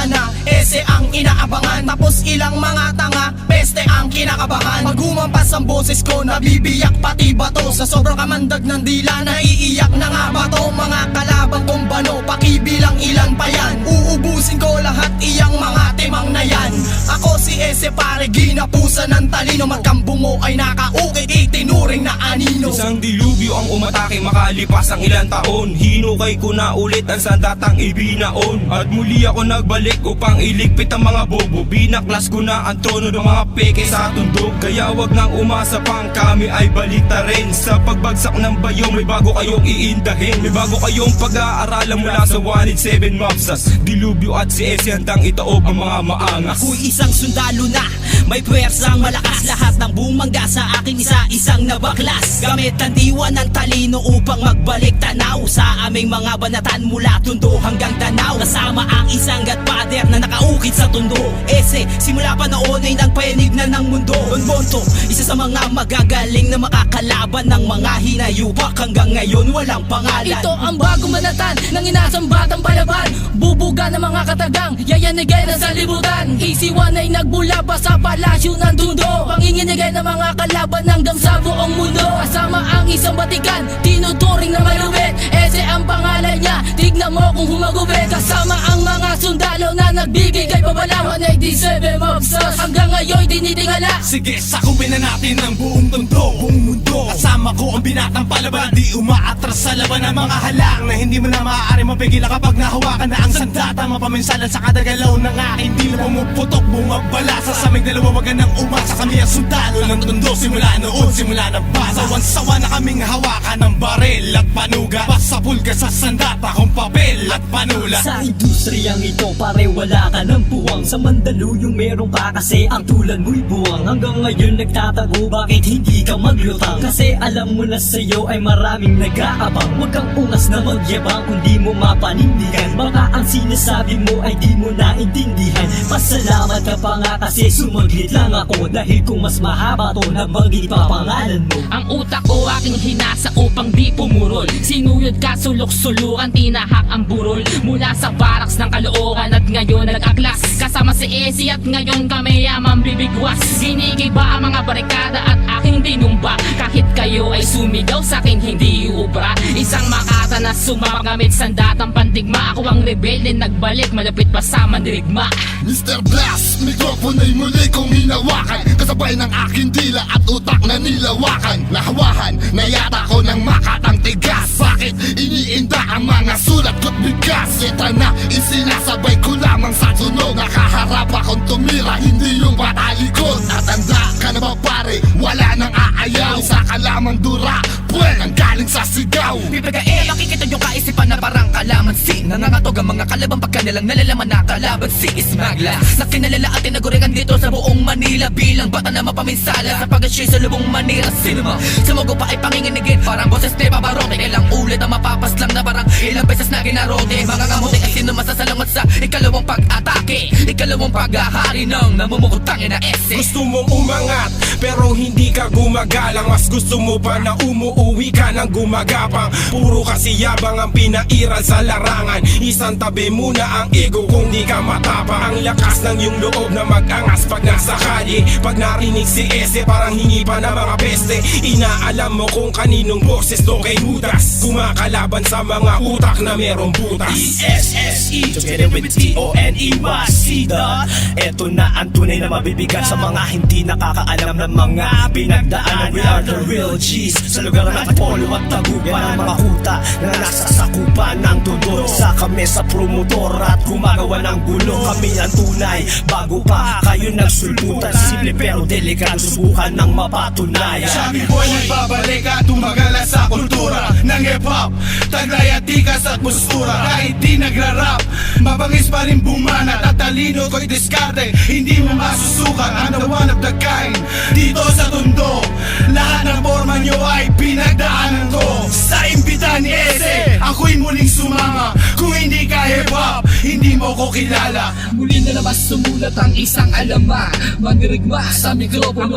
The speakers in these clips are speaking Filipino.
na ese ang inaabangan. Tapos ilang mga tanga, peste ang kinakabahan. Pag humampas ang boses ko, nabibiyak pati bato. Sa sobrang kamandag ng dila, naiiyak na nga bato. Mga kalaban kong bano, pakibilang ilan pa yan. Uubusin ko lahat iyang mga timang na yan. Ako si ese pare, ginapusan ng talino. Magkambo mo ay nakaukit, itinuring na anino. Isang dilubyo ang umatake makalipas ang ilang taon. Hinukay ko na ulit ang sandatang ibinaon. At muli ako nagbalik upang iligpit ang mga bobo. Binaklas ko na ang tono ng mga peke sa tundog. Kaya wag nang umasa pang kami ay balita rin. Sa pagbagsak ng bayo may bago kayong iindahin. May bago kayong pag-aaralan mula sa 187 Mobsters. Dilubyo at si Ese handang itaob ang mga maangas. Ako'y isang sundalo na may puwersang malakas. Lahat ng bumangga sa akin isa-isang nabaklas. Gamit ang diwa ng talino upang magbalik tanaw sa aming mga banatan mula tundo hanggang Danao. Kasama ang isang godfather na nakaukit sa tundo. Ese, simula pa noon ay nagpayanig na ng mundo. Don Bonto, isa sa mga magagaling na makakalaban ng mga hinayubak. Hanggang ngayon walang pangalan. Ito ang bagong manatan ng inasang batang palaban. Bubuga ng mga katagang, yayanigay ng salibutan. EC1 ay nagbula pa sa palasyo ng tundo. Panginginigay ng mga kalaban hanggang sa buong mundo. Kasama ang isang batikan, tinuturing na malupit. Ese ang pangalan niya, tignan mo kung humagupit. Kasama ang mga sundalo na nagbibigay pabala. 187 Mobsters, hanggang ngayon dinitingala. Sige, sakupin na natin ang buong tundo, buong mundo. Kasama ko ang binatang palaban, di umaatras sa laban ng mga halang na hindi mo na maaari mapigilan kapag nahawakan na ang sandata. Mapaminsalan sa kadagalaw ng aking dila, pumuputok, bumabala sa saming dalawa. Wag nang umasa, kami ang sundalo ng tundo. Simula noon, simula ng basa. Sawan-sawa na kaming hawakan ng baril at panuga. Pasapul ka sa sandata kung papel at panula. Sa industriyang ito pare wala ka ng puwang. Sa Mandaluyong meron pa kasi ang tulad mo'y buwang. Hanggang ngayon nagtatago bakit hindi ka maglutang. Kasi alam mo na sa'yo ay maraming nag-aabang. Huwag kang ungas na magyabang kung di mo mapanindigan. Baka ang sinasabi mo ay di mo naintindihan. Pasalamat ka pa nga kasi sumaglit lang ako. Dahil kung mas mahaba to nabanggit pa pangalan mo. Ang utak ko aking hinasa upang di pumurol. Sinuyod ka sulok-sulukan, tinahak ang burol. Mula sa baraks ng Caloocan at ngayon nag-aklas. Kasama si Ese at ngayon kami ang bibigwas. Ginigiba ang mga barikada at aking dinumba. Kahit kayo ay sumigaw sa akin hindi ubra. Isang makata na sumagamit sandatang pandigma. Ako ang rebelde nagbalik malapit pa sa mandirigma. Mr. Blast, mikrofon ay muli kong hinawakan. Kasabay ng aking dila at utak na nilawakan. Nahawahan na yata ko ng makatang tigas. Bakit iniinda ang mga sulat ko't bigas? Ito na isinasabay ko lamang sa tunog. Nakaharap akong tumira, hindi yung batalikod. Natanda ka na ba pare, wala nang aayaw. Isa ka lamang dura, puwel ang galing sa sigaw. Pipagain, makikita yung kaisipan na parang kalamansi. Nangangatog ang mga kalabang pagkanilang nalalaman na kalaban si Ismagla. Na kinalala at tinagurikan dito sa buong Manila. Bilang bata na mapaminsala sa pag-asya sa lubong Manila. Sino mo? Sumugo pa ay panginginigin, parang boses ni Paparote. Kailang ulit ang mapapaslang na parang ilang beses na ginarote. Mga kamuti ay sino masasalamat sa ikalawang pag-atake. Ikalawang paghahari ng namumukutangin na ese. Gusto mong umangat pero hindi ka gumagalang. Mas gusto mo pa na umuuwi ka ng gumagapang. Puro kasi yabang ang pinairal sa larangan. Isang tabi muna ang ego kung di ka matapang. Ang lakas ng iyong loob na mag-angas pag nasa kalye. Pag narinig si Ese parang hingi pa na mga peste. Inaalam mo kung kaninong boses to kay Judas. Kumakalaban sa mga utak na merong butas. E-S-S-E, together with T-O-N-E-Y-C. Eto na ang tunay na mabibigat sa mga hindi nakakaalam ng mga pinagdaanan. We are the real G's sa lugar ng polo at tagupan. Ang mga kuta na nasa sakupan ng tundo. Sa kami sa promotor at gumagawa ng gulo. Kami ang tunay bago pa kayo nagsulputan. Simple pero delikado, subukan ng mapatunayan. Sabi boy nagbabalik at tumagala sa kultura ng hip-hop. Taglay at tikas at postura. Kahit di nagra-rap, mabangis pa rin bumana. Tatalino ko'y diskarte, hindi mo masusukat. I'm the one of the kind dito sa tundo. Lahat ng forma nyo ay pinagdaanan ko. Sa imbita ni Ese, ako'y muling sumama. Kung hindi ka hip-hop, hindi hindi mo ko kilala. Muli na naman sumulat ang isang alama, mandirigma sa mikropono.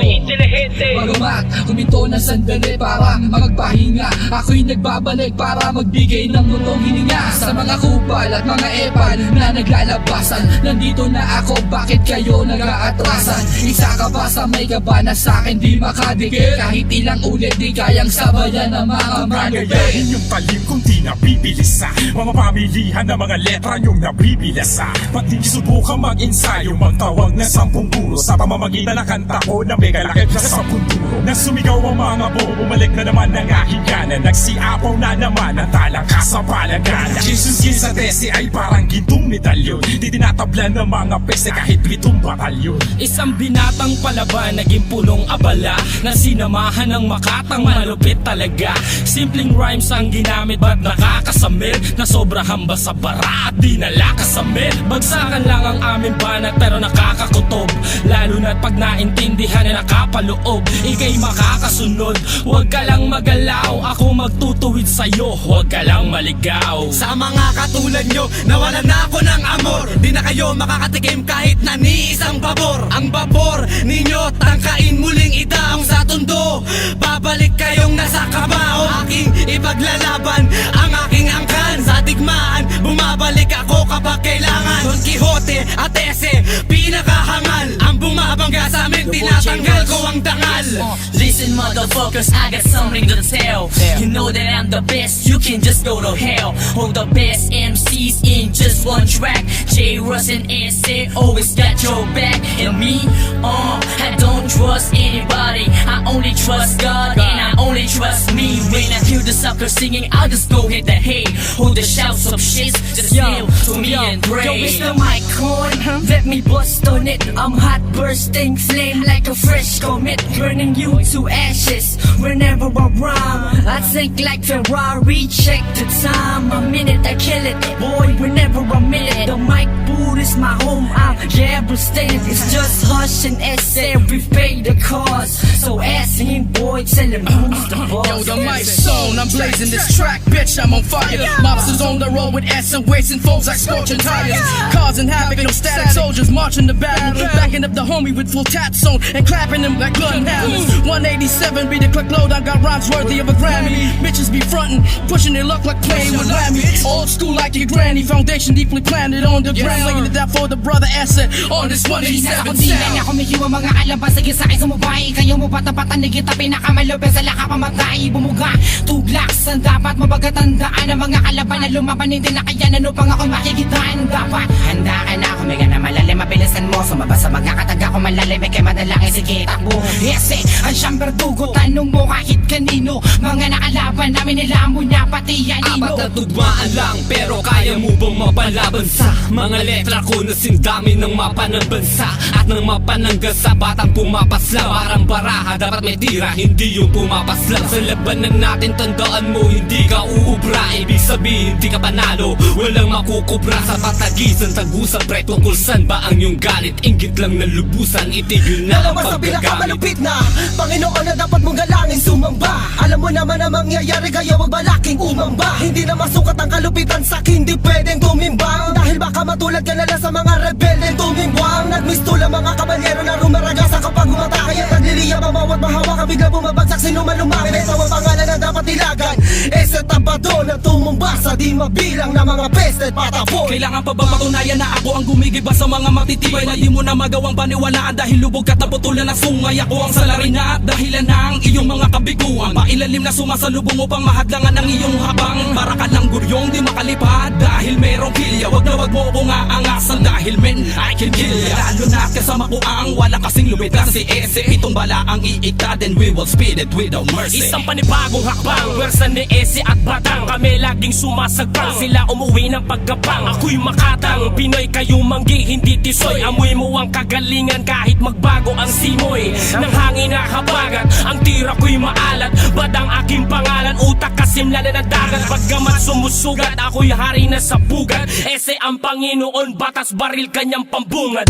Bagamat huminto ng sandali para magpahinga, ako'y nagbabalik para magbigay ng lutong hininga sa mga kupal at mga epal na naglalabasan. Nandito na ako, bakit kayo nag-aatrasan? Isa ka ba sa may kaba na sa'kin di makadikit? Kahit ilang ulit di kayang sabayan ng mga manibig. Inyong talim kung di nabibilisa, mga pamilihan na mga letra niyong nabibilasa. Ba't di subukan mag-ensayo, magtawag na 10 guro sa pamamagitan ng kanta ko na may kalakip sa 10 duro. Nang sumigaw ang mga buo, bumalik na naman ang aking gana. Nagsiapaw na naman ang talangka sa palagana. Jesus sa tesi ay parang gintong medalyon, di tinatablan ng mga peste kahit 7 batalyon. Isang binatang palaban, naging punong abala, na sinamahan ng makatang malupit talaga. Simpleng rhymes ang ginamit, ba't nakakasamil? Na sobrang basa bara at di nalakasamil. Bagsakan lang ang aming banat pero nakakakutob, lalo na't pag naintindihan na nakapaloob. Ika'y makakasunod, huwag ka lang magalaw, ako magtutuwid sa'yo, huwag ka lang maligaw. Sa mga katulad nyo, nawalan na ako ng amor. Di na kayo makakatikim kahit na ni isang pabor. Ang babor ninyo, tangkain muling idaong sa tundo. Babalik kayong nasa kabao, aking ipaglalaban ang aking angkan. Sa digmaan, bumabalik ako kapag kailangan. Don Quixote at Ese, pinakahangal. Ang bumabangga sa amin, tinatanggal ko ang dangal. Listen motherfuckers, I got something to tell. You know that I'm the best, you can just go to hell. All the best MCs in just one track. J. Russ and S.A. always got your back. And me, I don't trust anybody, I only trust God, and I only trust me. When I hear the suckers singing, I'll just go hit the hay. Hold the shouts of shits, just kneel to me and pray. Yo, it's the mic on, let me bust on it. I'm hot, bursting flame like a fresh comet, burning you to ashes whenever I rhyme. I think like Ferrari, check the time, a minute I kill it, boy, whenever I'm in it. The mic boot is my home, I'm devastated. It's just Hush and essay, we pay the cost. So ask him, boy, tell him who's the boss. Yo, the mic's on, I'm blazing this track, bitch, I'm on fire. Mobsters on the road with ass and wasting foes like scorching tires. Causing havoc, no static soldiers marching the battle, backing up the homie with full tats on and clapping them like gun hammers. 187 be the click load, I got rhymes worthy of a Grammy. Bitches be frontin', pushing their luck like playing with Lammy. Old school like your granny, foundation deeply planted on the ground, laying it down for the brother asset on this 187 Di na sound. niya kumikiwa mga kalaban. Sige sa akin sumubay, kayo mo patapatan ni kita pinakamalupin sa lakapamatay. Bumuga, tuglaks ang dapat mabagatandaan ng mga kalaban na lumaban. Hindi na kaya upang ako'y makikitaan. Dapat handa ka na, kumiga na malalim, mabilisan mo. Sumabas sa mga kataga ko malalim, may kay madalangin sige takbo. Ese, ang siyang berdugo, tanong mo kahit kanino. Mga nakalaban namin nila mo niya pati yanino. Apat na tugmaan lang, pero kaya mo bang mapalaban sa mga letra ko na sindami ng mapa ng bansa at ng mapa ng gasa, batang pumapasla. Parang baraha, dapat may tira, hindi yung pumapasla. Sa labanan natin, tandaan mo, hindi ka uubra. Ibig sabihin, hindi ka panalo, walang makukubra. Sa patagisan, tagusan, pre, tungkol saan ba ang iyong galit? Inggit lang na lubusan, itigil na ang Dalawa sa paggagamit. pinakamalupit na Panginoon na dapat mong galangin sumamba. Alam mo naman na mangyayari kaya wag balaking umamba. Hindi na masukat ang kalupitan sa hindi pwedeng tumimbang. Dahil baka matulad ka na lang sa mga rebelde tumimbang. Nagmistula mga kabanyero na rumaragasan kapag humatake. At nagliliyab ang bawat mahawakan, bigla bumabagsak sino man lumapit. Ito ang pangalan na dapat ilagan. Ese tabado na tumumba sa di mabilang na mga peste patapon. Kailangan pa ba patunayan na ako ang gumigiba sa mga matitibay na di mo na magawang paniwalaan? Dahil lubog ka taputulan na sungay, ako ang salarin na at dahilan na ang iyong mga kabiguan. Pailalim na sumasalubong upang mahadlangan ang iyong habang. Para ka lang guryong di makalipad dahil merong pilya. Wag na wag mo kong aangasan dahil men I can kill ya. Lalo na kasama ko ang wala kasing lumitas si Ese. Itong bala ang iikta, then we will speed it without mercy. Isang panibagong hakbang, wersa ni Ese at Batang. Kami laging sumasagbang, sila umuwi ng pagkapang. Ako'y makatang, Pinoy kayo manggi, hindi tisoy. Amoy mo ang kagalingan kahit magbago ang simoy ng hangin na habagat. Ang tira ko'y maalat, Batang aking pangalan. Utak kasimlan na dagat, paggamat sumusugat. Ako'y hari na sa bugat, Ese ang Panginoon, batas baril kanyang pambungad.